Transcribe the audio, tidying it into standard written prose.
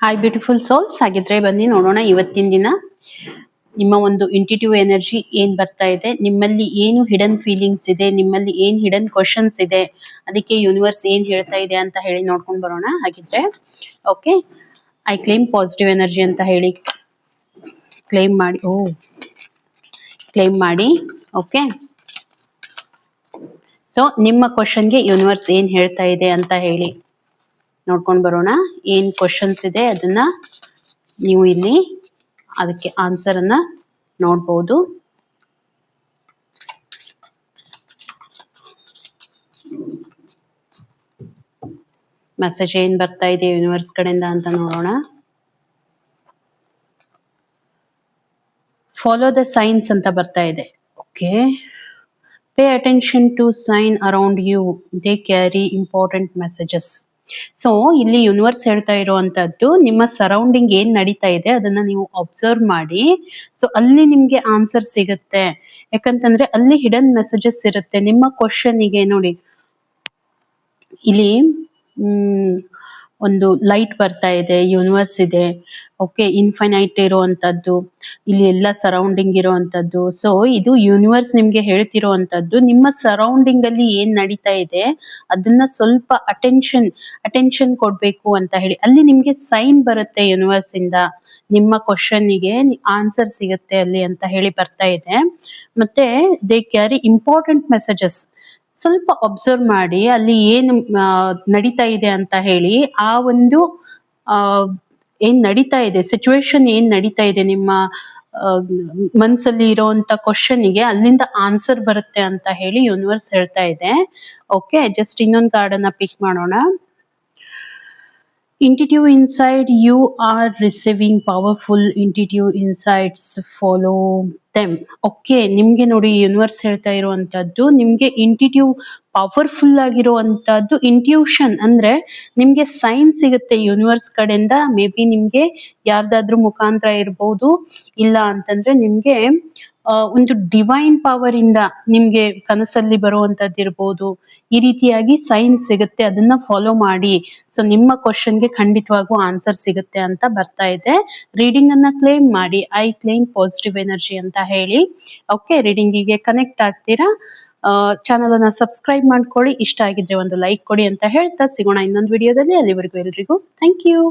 Hi beautiful souls. ಹಾಗಿದ್ರೆ ಬನ್ನಿ ನೋಡೋಣ ಇವತ್ತಿನ ದಿನ ನಿಮ್ಮ ಒಂದು ಇಂಟ್ಯೂಟಿವ್ ಎನರ್ಜಿ ಏನ್ ಬರ್ತಾ ಇದೆ, ನಿಮ್ಮಲ್ಲಿ ಏನು ಹಿಡನ್ ಫೀಲಿಂಗ್ಸ್ ಇದೆ, ನಿಮ್ಮಲ್ಲಿ ಏನ್ ಹಿಡನ್ ಕ್ವಶನ್ಸ್ ಇದೆ, ಅದಕ್ಕೆ ಯೂನಿವರ್ಸ್ ಏನ್ ಹೇಳ್ತಾ ಇದೆ ಅಂತ ಹೇಳಿ ನೋಡ್ಕೊಂಡು ಬರೋಣ. ಹಾಗಿದ್ರೆ okay, I claim positive energy ಅಂತ ಹೇಳಿ ಕ್ಲೇಮ್ ಮಾಡಿ. ಕ್ಲೇಮ್ ಮಾಡಿ. ಓಕೆ, ಸೊ ನಿಮ್ಮ ಕ್ವಶನ್ಗೆ ಯೂನಿವರ್ಸ್ ಏನ್ ಹೇಳ್ತಾ ಇದೆ ಅಂತ ಹೇಳಿ ನೋಡ್ಕೊಂಡು ಬರೋಣ. ಏನ್ ಕ್ವಶನ್ಸ್ ಇದೆ ಅದನ್ನ ನೀವು ಇಲ್ಲಿ ಅದಕ್ಕೆ ಆನ್ಸರ್ ಅನ್ನ ನೋಡ್ಬೋದು. ಮೆಸೇಜ್ ಏನ್ ಬರ್ತಾ ಇದೆ ಯೂನಿವರ್ಸ್ ಕಡೆಯಿಂದ ಅಂತ ನೋಡೋಣ. ಫಾಲೋ ದ ಸೈನ್ಸ್ ಅಂತ ಬರ್ತಾ ಇದೆ. Okay, pay attention to sign around you, they carry important messages. So ಇಲ್ಲಿ ಯೂನಿವರ್ಸ್ ಹೇಳ್ತಾ ಇರುವಂತದ್ದು, ನಿಮ್ಮ ಸರೌಂಡಿಂಗ್ ಏನ್ ನಡೀತಾ ಇದೆ ಅದನ್ನ ನೀವು ಅಬ್ಸರ್ವ್ ಮಾಡಿ. ಸೊ ಅಲ್ಲಿ ನಿಮ್ಗೆ ಆನ್ಸರ್ ಸಿಗುತ್ತೆ. ಯಾಕಂತಂದ್ರೆ ಅಲ್ಲಿ ಹಿಡನ್ ಮೆಸೇಜಸ್ ಇರುತ್ತೆ ನಿಮ್ಮ ಕ್ವಶನ್ಗೆ. ನೋಡಿ ಇಲ್ಲಿ ಒಂದು ಲೈಟ್ ಬರ್ತಾ ಇದೆ, ಯೂನಿವರ್ಸ್ ಇದೆ. ಓಕೆ, ಇನ್ಫೈನೈಟ್ ಇರುವಂತದ್ದು, ಇಲ್ಲಿ ಎಲ್ಲ ಸರೌಂಡಿಂಗ್ ಇರುವಂತದ್ದು. ಸೊ ಇದು ಯೂನಿವರ್ಸ್ ನಿಮ್ಗೆ ಹೇಳ್ತಿರುವಂತದ್ದು, ನಿಮ್ಮ ಸರೌಂಡಿಂಗ್ ಅಲ್ಲಿ ಏನ್ ನಡೀತಾ ಇದೆ ಅದನ್ನ ಸ್ವಲ್ಪ ಅಟೆನ್ಷನ್ ಕೊಡ್ಬೇಕು ಅಂತ ಹೇಳಿ. ಅಲ್ಲಿ ನಿಮ್ಗೆ ಸೈನ್ ಬರುತ್ತೆ ಯೂನಿವರ್ಸ್ ಇಂದ, ನಿಮ್ಮ ಕ್ವಶನ್ಗೆ ಆನ್ಸರ್ ಸಿಗುತ್ತೆ ಅಲ್ಲಿ ಅಂತ ಹೇಳಿ ಬರ್ತಾ ಇದೆ. ಮತ್ತೆ ದೇ ಕ್ಯಾರಿ ಇಂಪಾರ್ಟೆಂಟ್ ಮೆಸೇಜಸ್. ಸ್ವಲ್ಪ ಅಬ್ಸರ್ವ್ ಮಾಡಿ ಅಲ್ಲಿ ಏನು ನಡೀತಾ ಇದೆ ಅಂತ ಹೇಳಿ. ಆ ಒಂದು ಏನ್ ನಡೀತಾ ಇದೆ ಸಿಚುವೇಶನ್, ಏನ್ ನಡೀತಾ ಇದೆ ನಿಮ್ಮ ಮನ್ಸಲ್ಲಿ ಇರೋಂತ ಕ್ವಶನ್ಗೆ ಅಲ್ಲಿಂದ ಆನ್ಸರ್ ಬರುತ್ತೆ ಅಂತ ಹೇಳಿ ಯೂನಿವರ್ಸ್ ಹೇಳ್ತಾ ಇದೆ. ಓಕೆ, ಜಸ್ಟ್ ಇನ್ನೊಂದು ಕಾರ್ಡ್ ಅನ್ನ ಪಿಕ್ ಮಾಡೋಣ. Intuitive inside, you are receiving powerful intuitive insights, follow them. Okay, ನಿಮ್ಗೆ ನೋಡಿ ಯೂನಿವರ್ಸ್ ಹೇಳ್ತಾ ಇರುವಂತದ್ದು, ನಿಮ್ಗೆ ಇಂಟ್ಯೂಟಿವ್ ಪವರ್ಫುಲ್ ಆಗಿರುವಂತದ್ದು ಇಂಟ್ಯೂಷನ್ ಅಂದ್ರೆ ನಿಮ್ಗೆ ಸೈನ್ ಸಿಗುತ್ತೆ ಯೂನಿವರ್ಸ್ ಕಡೆಯಿಂದ. ಮೇ ಬಿ ನಿಮ್ಗೆ ಯಾರ್ದಾದ್ರೂ ಮುಖಾಂತರ ಇರ್ಬೋದು, ಇಲ್ಲ ಅಂತಂದ್ರೆ ನಿಮ್ಗೆ ಒಂದು ಡಿವೈನ್ ಪವರ್ ಇಂದ ನಿಮ್ಗೆ ಕನಸಲ್ಲಿ ಬರುವಂತದ್ದು ಇರ್ಬೋದು. ಈ ರೀತಿಯಾಗಿ ಸೈನ್ ಸಿಗುತ್ತೆ, ಅದನ್ನ ಫಾಲೋ ಮಾಡಿ. ಸೊ ನಿಮ್ಮ ಕ್ವಶನ್ಗೆ ಖಂಡಿತವಾಗೂ ಆನ್ಸರ್ ಸಿಗುತ್ತೆ ಅಂತ ಬರ್ತಾ ಇದೆ. ರೀಡಿಂಗ್ ಅನ್ನ ಕ್ಲೇಮ್ ಮಾಡಿ, ಐ ಕ್ಲೇಮ್ ಪಾಸಿಟಿವ್ ಎನರ್ಜಿ ಅಂತ ಹೇಳಿ. ಓಕೆ, ರೀಡಿಂಗಿಗೆ ಕನೆಕ್ಟ್ ಆಗ್ತೀರಾ. ಚಾನಲ್ ಅನ್ನ ಸಬ್ಸ್ಕ್ರೈಬ್ ಮಾಡ್ಕೊಳ್ಳಿ. ಇಷ್ಟ ಆಗಿದ್ರೆ ಒಂದು ಲೈಕ್ ಕೊಡಿ ಅಂತ ಹೇಳ್ತಾ ಸಿಗೋಣ ಇನ್ನೊಂದು ವಿಡಿಯೋದಲ್ಲಿ. ಅಲ್ಲಿವರೆಗೂ ಎಲ್ರಿಗೂ ಥ್ಯಾಂಕ್ ಯು.